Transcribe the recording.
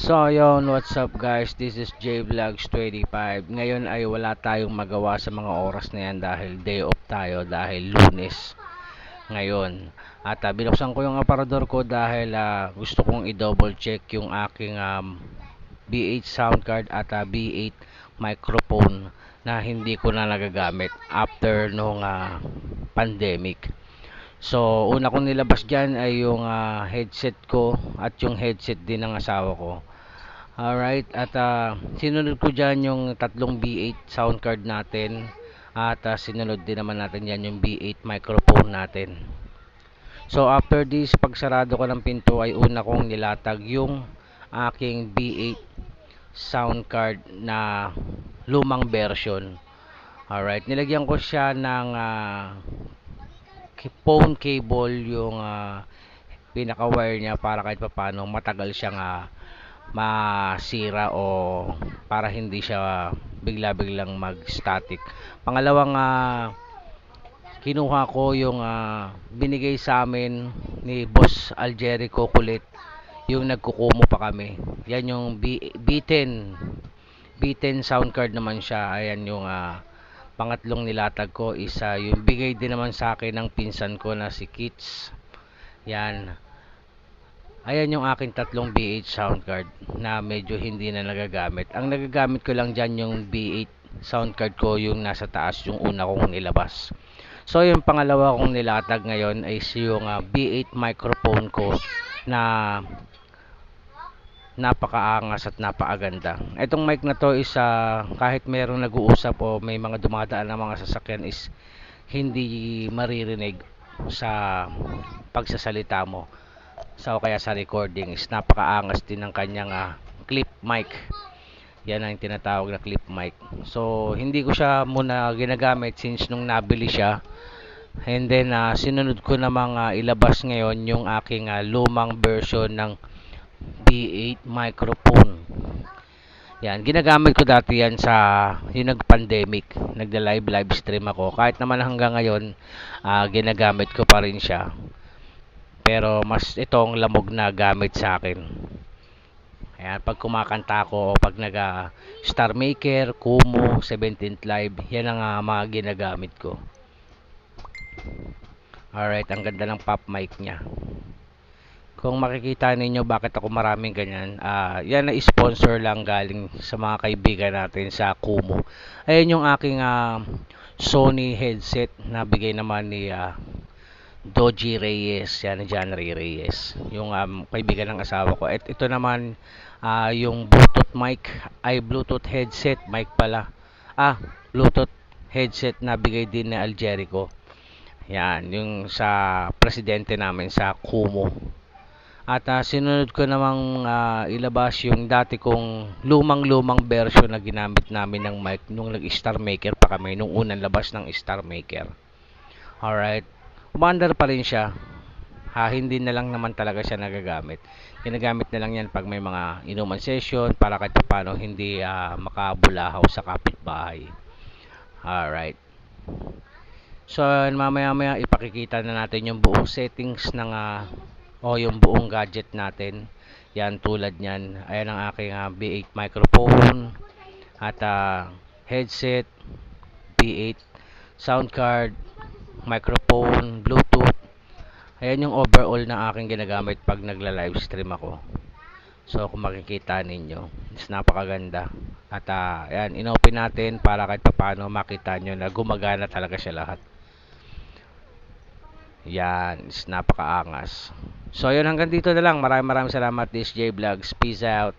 So ayun, what's up guys? This is J Vlogs 25. Ngayon ay wala tayong magawa sa mga oras na yan dahil day off tayo dahil Lunes ngayon. At binuksan ko yung aparador ko dahil gusto kong i-double check yung aking B8 sound card at B8 microphone na hindi ko na nagagamit after nung pandemic. So, una kong nilabas dyan ay yung headset ko at yung headset din ng asawa ko. Alright, at sinunod ko dyan yung tatlong B8 sound card natin at sinunod din naman natin dyan yung B8 microphone natin. So, after this, pagsarado ko ng pinto ay una kong nilatag yung aking B8 sound card na lumang version. Alright, nilagyan ko siya ng phone cable yung pinaka wire niya para kahit papano matagal siyang masira o para hindi siya bigla-biglang mag-static. Pangalawang kinuha ko yung binigay sa amin ni Boss Aljerico Kulit, yung nagkukumo pa kami. Yan yung B10 sound card naman siya. Ayan yung pangatlong nilatag ko, isa yung bigay din naman sa akin ng pinsan ko na si Kits. Yan. Ayan yung aking tatlong B8 sound card na medyo hindi na nagagamit. Ang nagagamit ko lang dyan yung B8 sound card ko, yung nasa taas, yung una kong nilabas. So yung pangalawa kong nilatag ngayon ay yung B8 microphone ko na napakaangas at napakaganda. Itong mic na to is kahit merong nag-uusap o may mga dumadaan na mga sasakyan is hindi maririnig sa pagsasalita mo. So kaya sa recording is napakaangas din ng kanyang clip mic. Yan ang tinatawag na clip mic. So hindi ko siya muna ginagamit since nung nabili siya. And then sinunod ko namang ilabas ngayon yung aking lumang version ng B8 microphone. Yan, ginagamit ko dati yan sa yung nag-pandemic, nagda-live stream ako. Kahit naman hanggang ngayon, ginagamit ko pa rin siya. Pero mas itong lamog na gamit sa akin. Ayan, pag kumakanta ako o pag Star Maker, Kumu, 17th Live, yan ang mga ginagamit ko. Alright, ang ganda ng pop mic niya. Kung makikita ninyo bakit ako maraming ganyan, yan na sponsor lang galing sa mga kaibigan natin sa Kumu. Ayan yung aking Sony headset na bigay naman ni Doji Reyes, yan, John Ray Reyes, yung kaibigan ng asawa ko. At ito naman yung Bluetooth mic, ay Bluetooth headset, mic pala. Bluetooth headset na bigay din ni Aljerico. Yan, yung sa presidente namin sa Kumu. At sinunod ko namang ilabas yung dati kong lumang version na ginamit namin ng mic nung nag-Star Maker pa kami, nung unang labas ng Star Maker. Alright, umandar pa rin siya. Hindi na lang naman talaga siya nagagamit. Ginagamit na lang yan pag may mga inuman session para kahit paano hindi makabulahaw sa kapitbahay. Alright. So, mamaya ipakikita na natin yung buong settings ng yung buong gadget natin. Yan, tulad nyan. Ayan ang aking B8 microphone at headset, B8 sound card, microphone, Bluetooth. Ayan yung overall na aking ginagamit pag nagla-live stream ako. So kung makikita ninyo, is napakaganda. At ayan, inopen natin para kahit paano makita nyo na gumagana talaga siya lahat. Yan, is napakaangas. So yun, hanggang dito na lang. Maraming salamat, this J Vlogs. Peace out.